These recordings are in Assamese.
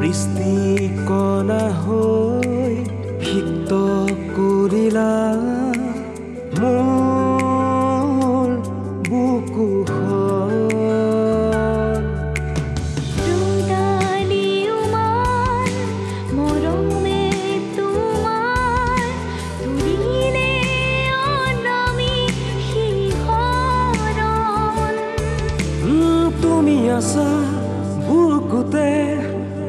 বৃষ্টি কণা হৈ সিক্ত কৰিলা মোৰ বুকুখন তুমি আছা বুকুতে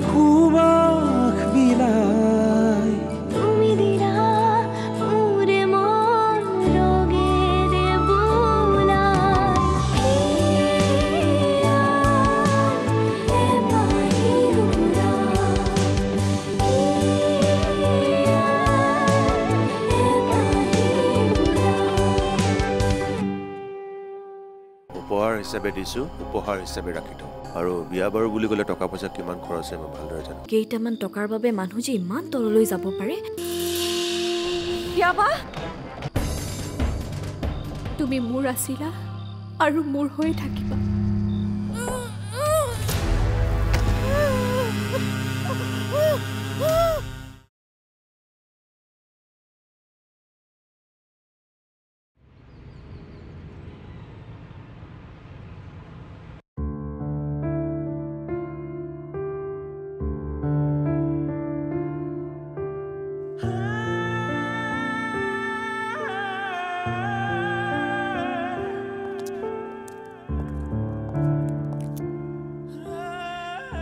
সুবাস বিলাই তুমি দিলা মোৰে মন ৰগেৰে বোলাই উপহাৰ হিচাপে দিছো উপহাৰ হিচাপে ৰাখি থওঁ আৰু বিয়া বাৰু বুলি ক'লে টকা পইচা কিমান খৰচ হয় মই ভালদৰে জানো কেইটামান টকাৰ বাবে মানুহ যে ইমান তললৈ যাব পাৰে বিয়াবা তুমি মোৰ আছিলা আৰু মোৰ হৈ থাকিবা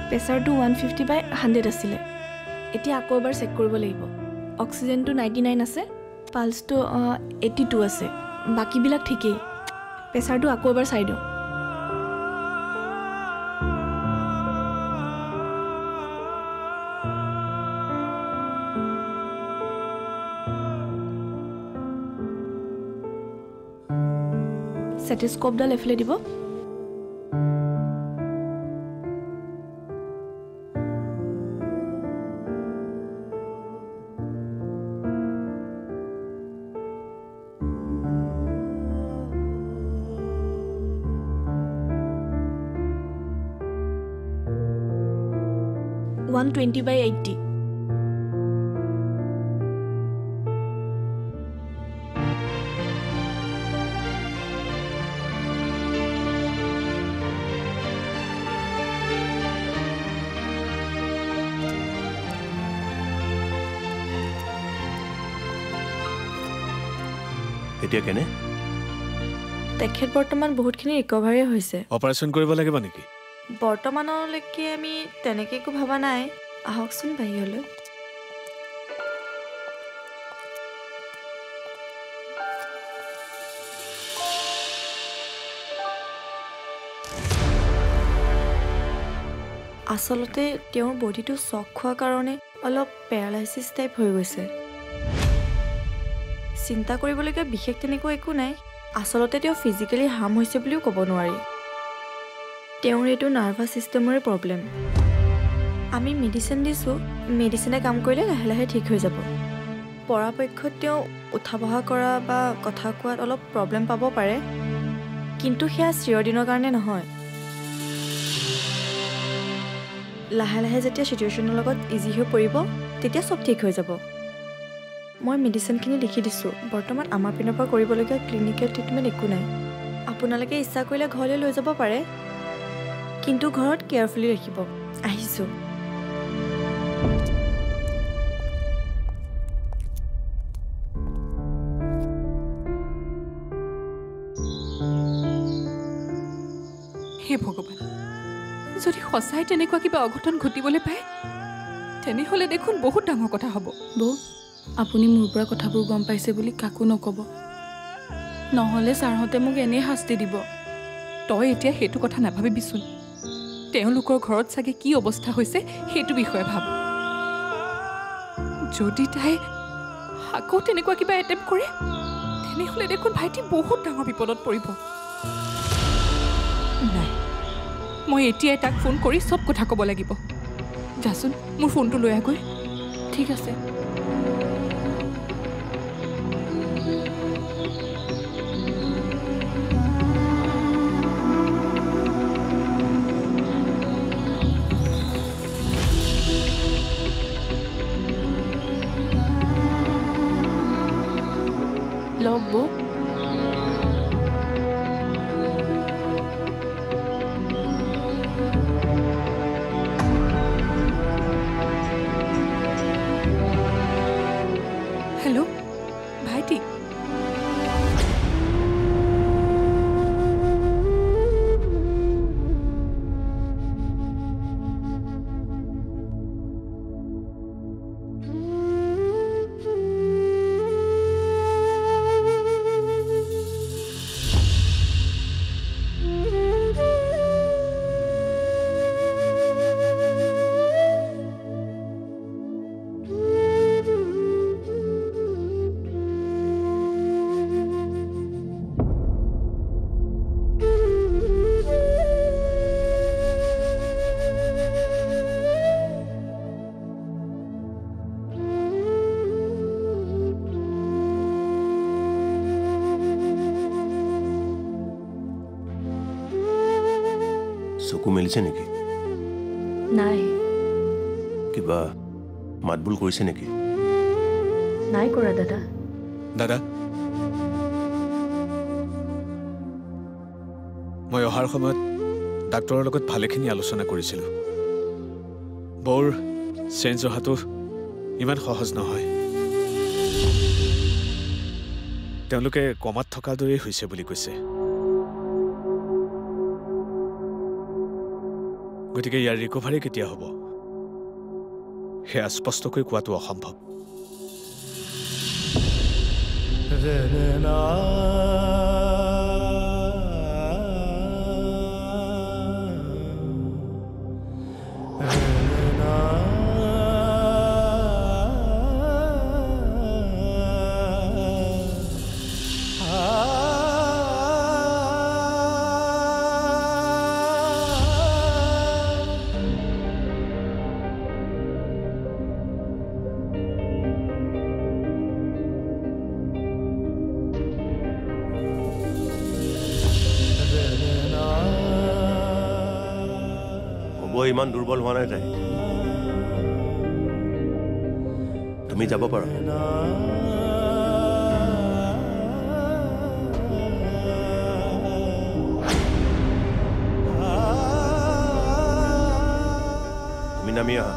প্ৰেছাৰটো 150/100 আছিলে এতিয়া আকৌ এবাৰ চেক কৰিব লাগিব অক্সিজেনটো 99 আছে পালছটো 82 আছে বাকীবিলাক ঠিকেই প্ৰেছাৰটো আকৌ এবাৰ চাই দিওঁ ষ্টেথোস্কোপডাল এফালে দিব (120/80) এতিয়া কেনে তেখেত বৰ্তমান বহুতখিনি ৰিকভাৰী হৈছে অপাৰেশ্যন কৰিব লাগিব নেকি বৰ্তমানলৈকে আমি তেনেকৈ একো ভবা নাই আহকচোন বাহিৰলৈ আচলতে তেওঁৰ বডিটো চক খোৱাৰ কাৰণে অলপ পেৰালাইচিছ টাইপ হৈ গৈছে চিন্তা কৰিবলগীয়া বিশেষ তেনেকুৱা একো নাই আচলতে তেওঁ ফিজিকেলি হাৰ্ম হৈছে বুলিও ক'ব নোৱাৰি তেওঁৰ এইটো নাৰ্ভাছ ছিষ্টেমৰে প্ৰব্লেম আমি মেডিচিন দিছোঁ মেডিচিনে কাম কৰিলে লাহে লাহে ঠিক হৈ যাব পৰাপক্ষত তেওঁ উঠা বহা কৰা বা কথা কোৱাত অলপ প্ৰব্লেম পাব পাৰে কিন্তু সেয়া চিৰদিনৰ কাৰণে নহয় লাহে লাহে যেতিয়া চিটুৱেশ্যনৰ লগত ইজি হৈ পৰিব তেতিয়া চব ঠিক হৈ যাব মই মেডিচিনখিনি লিখি দিছোঁ বৰ্তমান আমাৰ পিনৰ পৰা কৰিবলগীয়া ক্লিনিকেল ট্ৰিটমেণ্ট একো নাই আপোনালোকে ইচ্ছা কৰিলে ঘৰলৈ লৈ যাব পাৰে কিন্তু ঘৰত কেয়াৰফুলি ৰাখিব আহিছোঁ হে ভগৱান যদি সঁচাই তেনেকুৱা কিবা অঘটন ঘটিবলৈ পায় তেনেহ'লে দেখোন বহুত ডাঙৰ কথা হ'ব বৌ আপুনি মোৰ পৰা কথাবোৰ গম পাইছে বুলি কাকো নক'ব নহ'লে ছাৰহঁতে মোক এনেই শাস্তি দিব তই এতিয়া সেইটো কথা নাভাবিবিচোন তেওঁলোকৰ ঘৰত চাগে কি অৱস্থা হৈছে সেইটো বিষয়ে ভাব যদি তাই আকৌ তেনেকুৱা কিবা এটেম্প কৰে তেনেহ'লে দেখোন ভাইটি বহুত ডাঙৰ বিপদত পৰিব নাই মই এতিয়াই তাক ফোন কৰি চব কথা ক'ব লাগিব যাচোন মোৰ ফোনটো লৈ আগৈ ঠিক আছে বৌ হেল্ল' ভাইটি চকু মেলিছে নেকি নাই কিবা মাতবোল কৰিছে নেকি নাই কৰা দাদা দাদা মই অহাৰ সময়ত ডাক্তৰৰ লগত ভালেখিনি আলোচনা কৰিছিলোঁ বৰ চেঞ্জ অহাটো ইমান সহজ নহয় তেওঁলোকে কমাত থকা দৰেই হৈছে বুলি কৈছে গতিকে ইয়াৰ ৰিকভাৰী কেতিয়া হ'ব সেয়া স্পষ্টকৈ কোৱাটো অসম্ভৱ ইমান দুৰ্বল হোৱা নাই তাই তুমি যাব পাৰা তুমি নামি আহা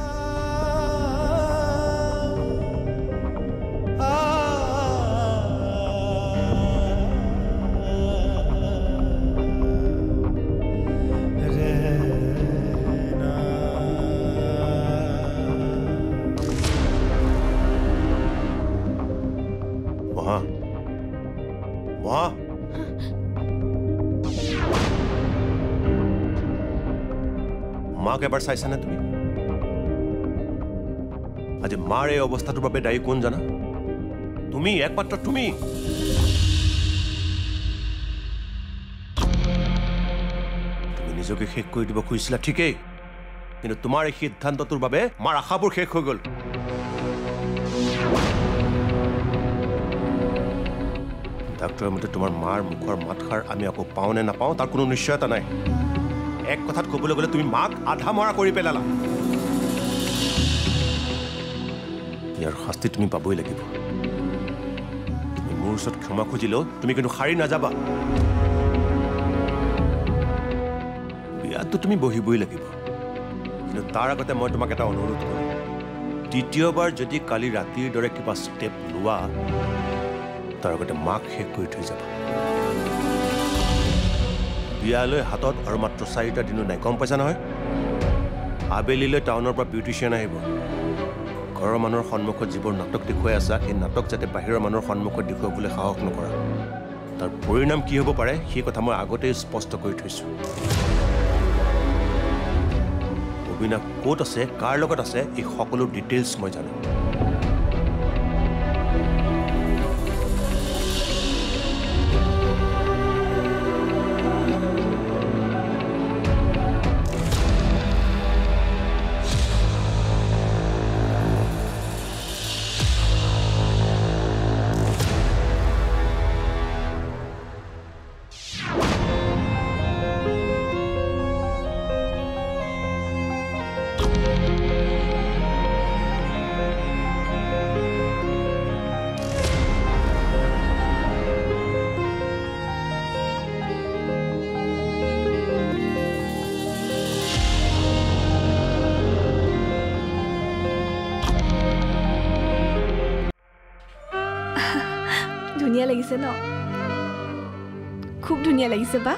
মাক এবাৰ চাইছানে তুমি আজি মাৰ এই অৱস্থাটোৰ বাবে দায়ী কোন জানা তুমি একমাত্ৰ তুমি তুমি নিজকে শেষ কৰি দিব খুজিছিলা ঠিকেই কিন্তু তোমাৰ এই সিদ্ধান্তটোৰ বাবে মাৰ আশাবোৰ শেষ হৈ গ'ল ডাক্তৰৰ মতে তোমাৰ মাৰ মুখৰ মাতষাৰ আমি আকৌ পাওঁ নে নাপাওঁ তাৰ কোনো নিশ্চয়তা নাই এক কথাত ক'বলৈ গ'লে তুমি মাক আধা মৰা কৰি পেলালা ইয়াৰ শাস্তি তুমি পাবই লাগিব তুমি মোৰ ওচৰত ক্ষমা খুজিলেও তুমি কিন্তু সাৰি নাযাবা বিয়াততো তুমি বহিবই লাগিব কিন্তু তাৰ আগতে মই তোমাক এটা অনুৰোধ কৰোঁ দ্বিতীয়বাৰ যদি কালি ৰাতিৰ দৰে কিবা ষ্টেপ লোৱা তাৰ আগতে মাক শেষ কৰি থৈ যাবা বিয়ালৈ হাতত আৰু মাত্ৰ 4টা দিনো নাই গম পাইছা নহয় আবেলিলৈ টাউনৰ পৰা বিউটিচিয়ান আহিব ঘৰৰ মানুহৰ সন্মুখত যিবোৰ নাটক দেখুৱাই আছা এই নাটক যাতে বাহিৰৰ মানুহৰ সন্মুখত দেখুৱাবলৈ সাহস নকৰা তাৰ পৰিণাম কি হ'ব পাৰে সেই কথা মই আগতেই স্পষ্ট কৰি থৈছোঁ অবিনাশ ক'ত আছে কাৰ লগত আছে এই সকলো ডিটেইলছ মই জানো ধুনীয়া লাগিছে ন খুব ধুনীয়া লাগিছে বা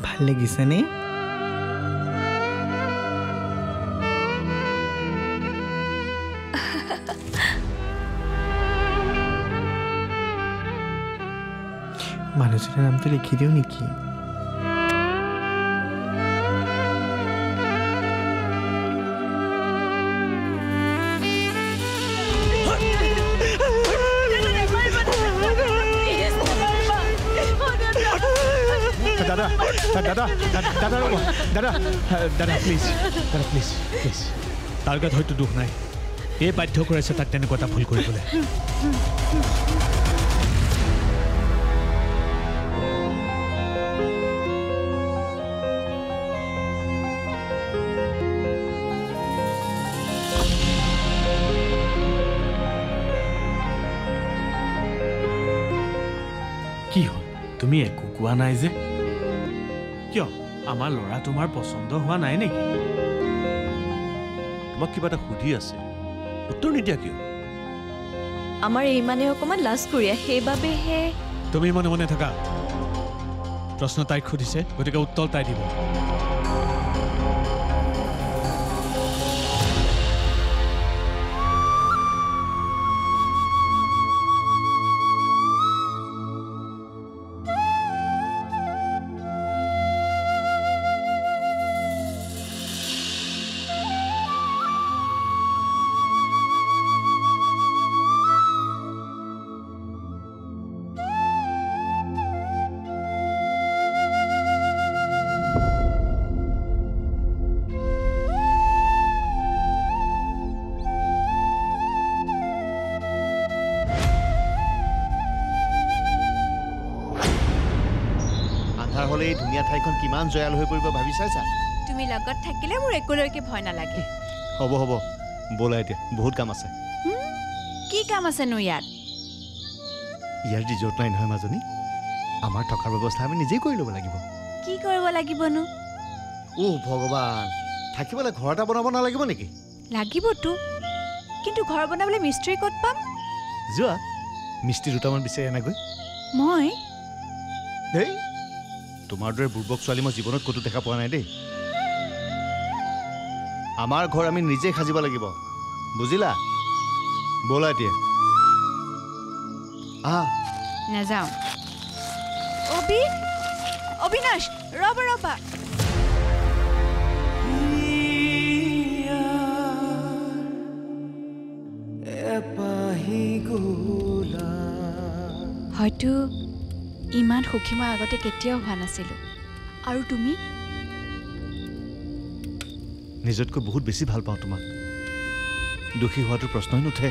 ভাল লাগিছে নে মানুহজনৰ নামটো লিখি দিওঁ নেকি দাদা দাদা দাদা ৰ'ব দাদা দাদা প্লিজ দাদা প্লিজ প্লিজ তাৰ গাত হয়তো দুখ নাই এই বাধ্য কৰাইছে তাক তেনেকুৱা এটা ভুল কৰিবলৈ কি হ'ল তুমি একো কোৱা নাই যে কিয় আমাৰ ল'ৰা তোমাৰ পচন্দ হোৱা নাই নেকি তোমাক কিবা এটা সুধি আছে উত্তৰ নিদিয়া কিয় আমাৰ এই মানে অকণমান লাজ কৰিয়া সেইবাবেহে তুমি মনে মনে থাকা প্ৰশ্ন তাইক সুধিছে গতিকে উত্তৰ তাই দিব হলে এই ধুনীয়া ঠাইখন কিমান জয়াল হৈ পৰিব ভাবি চাইছা তুমি লগত থাকিলে মোৰ একোলৈকে ভয় নালাগে হ'ব হ'ব ব'লা এতিয়া বহুত কাম আছে কি কাম আছেনো ইয়াত ইয়াৰ ৰিজৰ্ট নাই নহয় মাজনী আমাৰ থকাৰ ব্যৱস্থা আমি নিজেই কৰি ল'ব লাগিব কি কৰিব লাগিবনো ভগৱান থাকিবলৈ ঘৰ এটা বনাব নালাগিব নেকি লাগিবতো কিন্তু ঘৰ বনাবলৈ মিস্ত্ৰী ক'ত পাম যোৱা মিস্ত্ৰী দুটামান বিচাৰি আনাগৈ মই দেই তোমাৰ দৰে বুৰ্বক ছোৱালী মই জীৱনত ক'তো দেখা পোৱা নাই দেই আমাৰ ঘৰ আমি নিজেই সাজিব লাগিব বুজিলা ব'লা এতিয়া নাযাওঁ অবিনাশ ৰবা হয়তো ইমান সুখী মই আগতে কেতিয়াও হোৱা নাছিলোঁ আৰু তুমি নিজতকৈ বহুত বেছি ভাল পাওঁ তোমাক দুখী হোৱাটো প্ৰশ্নই নুঠে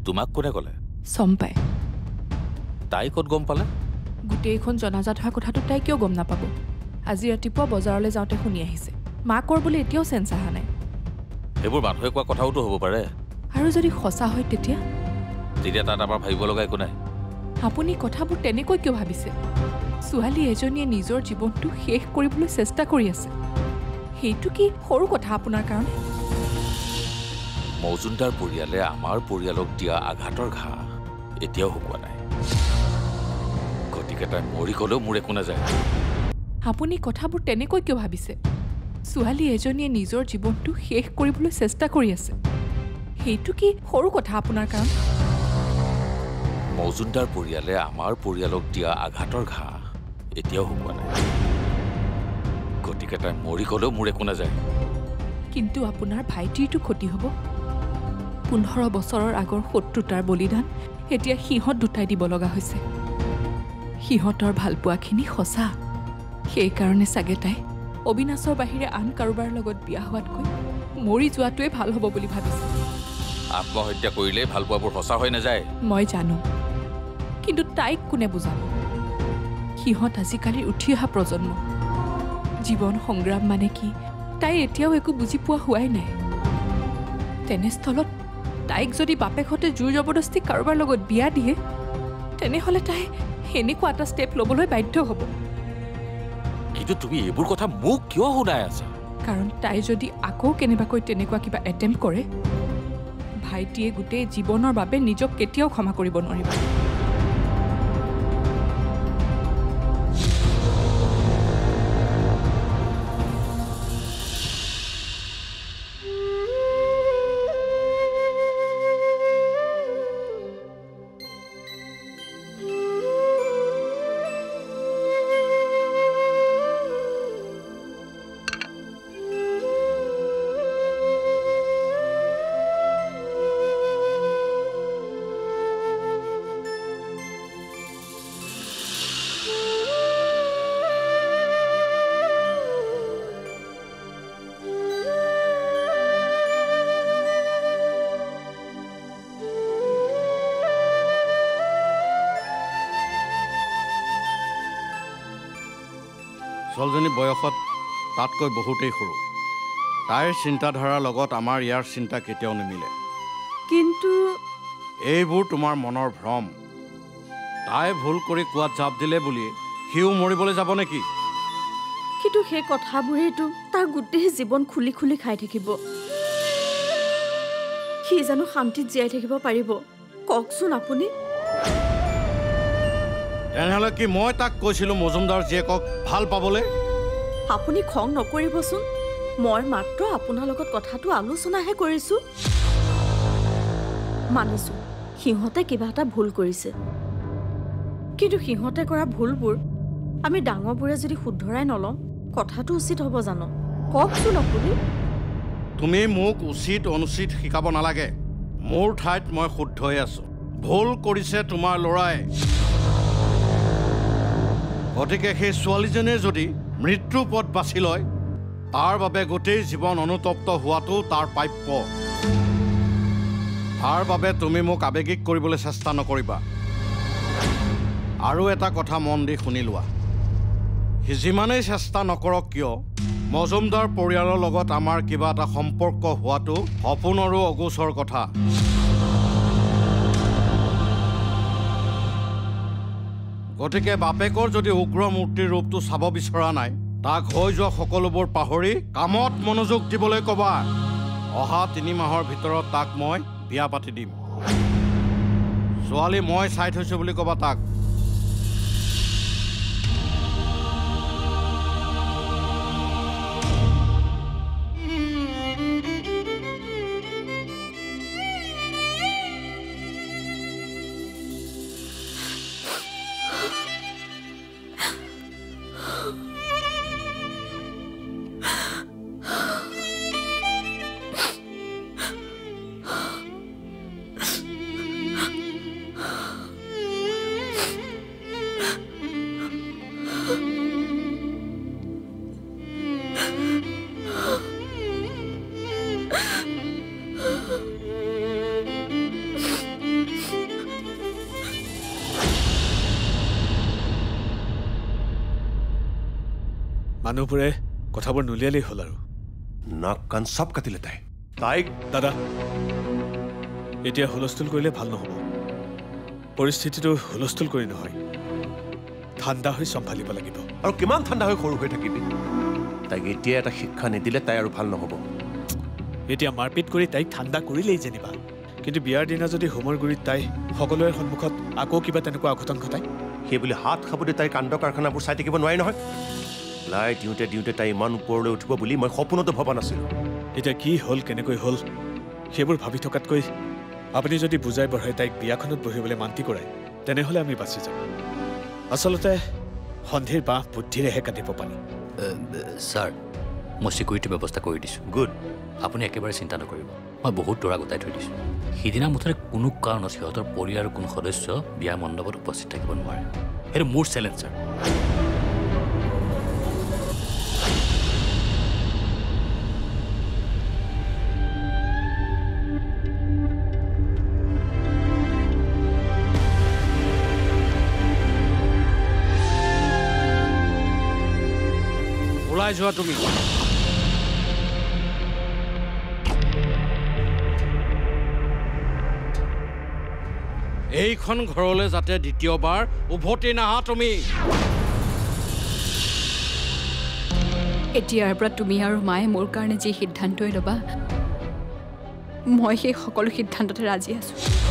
তোমাক কোনে ক'লে চম্পাই তাই ক'ত গম পালে গোটেইখন জনাজাত হোৱা কথাটো তাই কিয় গম নাপাব আজি ৰাতিপুৱা বজাৰলৈ যাওঁতে শুনি আহিছে মাকৰ বোলে এতিয়াও চেঞ্চ অহা নাই এইবোৰ মানুহে কোৱা কথাওতো হ'ব পাৰে আৰু যদি সঁচা হয় তেতিয়া তাত আমাৰ ভাবিব লগা একো নাই আপুনি কথাবোৰ তেনেকৈ কিয় ভাবিছে ছোৱালী এজনীয়ে নিজৰ জীৱনটো শেষ কৰিবলৈ চেষ্টা কৰি আছে সেইটো কি সৰু কথা আপোনাৰ কাৰণে মৌজুমদাৰ পৰিয়ালে আমাৰ পৰিয়ালক দিয়া আঘাতৰ ঘা এতিয়াও শুকোৱা নাই গতিকে তাই মৰি গ'লেও মোৰ একো নাযায় আপুনি কথাবোৰ তেনেকৈ কিয় ভাবিছে ছোৱালী এজনীয়ে নিজৰ জীৱনটো শেষ কৰিবলৈ চেষ্টা কৰি আছে সেইটো কি সৰু কথা আপোনাৰ কাৰণ মজুমদাৰ পৰিয়ালে আমাৰ পৰিয়ালক দিয়া আঘাতৰ ঘাঁ এতিয়াও শুকোৱা নাই গতিকে তাই মৰি গ'লেও মোৰ একো নাযায় কিন্তু আপোনাৰ ভাইটিৰটো ক্ষতি হ'ব 15 বছৰৰ আগৰ শত্ৰুতাৰ বলিদান এতিয়া সিহঁত দুটাই দিব লগা হৈছে সিহঁতৰ ভালপোৱাখিনি সঁচা সেইকাৰণে চাগে তাই অবিনাশৰ বাহিৰে আন কাৰোবাৰ লগত বিয়া হোৱাতকৈ মৰি যোৱাটোৱে ভাল হ'ব বুলি ভাবিছে আত্মহত্যা কৰিলে ভালপোৱাবোৰ সঁচা হৈ নাযায় মই জানো কিন্তু তাইক কোনে বুজাব সিহঁত আজিকালি উঠি অহা প্ৰজন্ম জীৱন সংগ্ৰাম মানে কি তাই এতিয়াও একো বুজি পোৱা হোৱাই নাই তেনেস্থলত তাইক যদি বাপেকহঁতে জোৰ জবৰদস্তি কাৰোবাৰ লগত বিয়া দিয়ে তেনেহ'লে তাই এনেকুৱা এটা ষ্টেপ ল'বলৈ বাধ্য হ'ব কিন্তু তুমি এইবোৰ কথা মোক কিয় শুনাই আছা কাৰণ তাই যদি আকৌ কেনেবাকৈ তেনেকুৱা কিবা এটেম্প কৰে ভাইটিয়ে গোটেই জীৱনৰ বাবে নিজক কেতিয়াও ক্ষমা কৰিব নোৱাৰিব ছোৱালীজনী বয়সত তাতকৈ বহুতেই সৰু তাইৰ চিন্তাধাৰাৰ লগত আমাৰ ইয়াৰ চিন্তা কেতিয়াও নিমিলে কিন্তু এইবোৰ তোমাৰ মনৰ ভ্ৰম তাই ভুল কৰি কোৱাত জাপ দিলে বুলি সিও মৰিবলৈ যাব নেকি কিন্তু সেই কথাবোৰেতো তাৰ গোটেই জীৱন খুলি খুলি খাই থাকিব সি জানো শান্তিত জীয়াই থাকিব পাৰিব কওকচোন আপুনি তেনেহ'লে কি মই তাক কৈছিলোঁ মজুমদাৰ জীয়েকক ভাল পাবলৈ আপুনি খং নকৰিবচোন মই মাত্ৰ আপোনাৰ লগত কথাটো আলোচনাহে কৰিছোঁ মানিছোঁ সিহঁতে কিবা এটা ভুল কৰিছে কিন্তু সিহঁতে কৰা ভুলবোৰ আমি ডাঙৰবোৰে যদি শুধৰাই নলওঁ কথাটো উচিত হ'ব জানো কওকচোন আপুনি তুমি মোক উচিত অনুচিত শিকাব নালাগে মোৰ ঠাইত মই শুদ্ধ হৈ আছোঁ ভুল কৰিছে তোমাৰ ল'ৰাই গতিকে সেই ছোৱালীজনীয়ে যদি মৃত্যু পথ বাছি লয় তাৰ বাবে গোটেই জীৱন অনুতপ্ত হোৱাটো তাৰ প্ৰাপ্য তাৰ বাবে তুমি মোক আৱেগিক কৰিবলৈ চেষ্টা নকৰিবা আৰু এটা কথা মন দি শুনি লোৱা সি যিমানেই চেষ্টা নকৰক কিয় মজুমদাৰ পৰিয়ালৰ লগত আমাৰ কিবা এটা সম্পৰ্ক হোৱাটো সপোনৰো অগোচৰ কথা গতিকে বাপেকৰ যদি উগ্ৰ মূৰ্তিৰ ৰূপটো চাব বিচৰা নাই তাক হৈ যোৱা সকলোবোৰ পাহৰি কামত মনোযোগ দিবলৈ ক'বা অহা 3 মাহৰ ভিতৰত তাক মই বিয়া পাতি দিম ছোৱালী মই চাই থৈছোঁ বুলি ক'বা তাক মানুহবোৰে কথাবোৰ নুলিয়ালেই হ'ল আৰু নাক কাণ চব কাটিলে তাইক দাদা এতিয়া হুলস্থুল কৰিলে ভাল নহ'ব পৰিস্থিতিটো হুলস্থুল কৰি নহয় ঠাণ্ডা হৈ চম্ভালিব লাগিব আৰু কিমান ঠাণ্ডা হৈ সৰু হৈ থাকিবি তাইক এতিয়া এটা শিক্ষা নিদিলে তাই আৰু ভাল নহ'ব এতিয়া মাৰপিট কৰি তাইক ঠাণ্ডা কৰিলেই যেনিবা কিন্তু বিয়াৰ দিনা যদি হোমৰ গুৰিত তাই সকলোৰে সন্মুখত আকৌ কিবা তেনেকুৱা অঘটন ঘটায় সেই বুলি হাত খাবলৈ তাইৰ কাণ্ড কাৰখানাবোৰ চাই থাকিব নোৱাৰি নহয় লাই দিওঁতে দিওঁতে তাই ইমান ওপৰলৈ উঠিব বুলি মই সপোনতো ভবা নাছিলোঁ এতিয়া কি হ'ল কেনেকৈ হ'ল সেইবোৰ ভাবি থকাতকৈ আপুনি যদি বুজাই বঢ়াই তাইক বিয়াখনত বহিবলৈ মান্তি কৰায় তেনেহ'লে আমি বাচি যাম আচলতে সন্ধিৰ বাঁহ বুদ্ধিৰেহে কাটিব পাৰি ছাৰ মই ছিকিউৰিটি ব্যৱস্থা কৰি দিছোঁ গুড আপুনি একেবাৰে চিন্তা নকৰিব মই বহুত দৰা গোটাই থৈ দিছোঁ সিদিনা মুঠতে কোনো কাৰণত সিহঁতৰ পৰিয়ালৰ কোনো সদস্য বিয়া মণ্ডপত উপস্থিত থাকিব নোৱাৰে সেইটো মোৰ চেলেঞ্জ ছাৰ ওলাই যোৱা তুমি এইখন ঘৰলৈ যাতে দ্বিতীয়বাৰ উভতি নাহা তুমি এতিয়াৰ পৰা তুমি আৰু মায়ে মোৰ কাৰণে যি সিদ্ধান্তই ল'বা মই সেই সকলো সিদ্ধান্ততে ৰাজি আছোঁ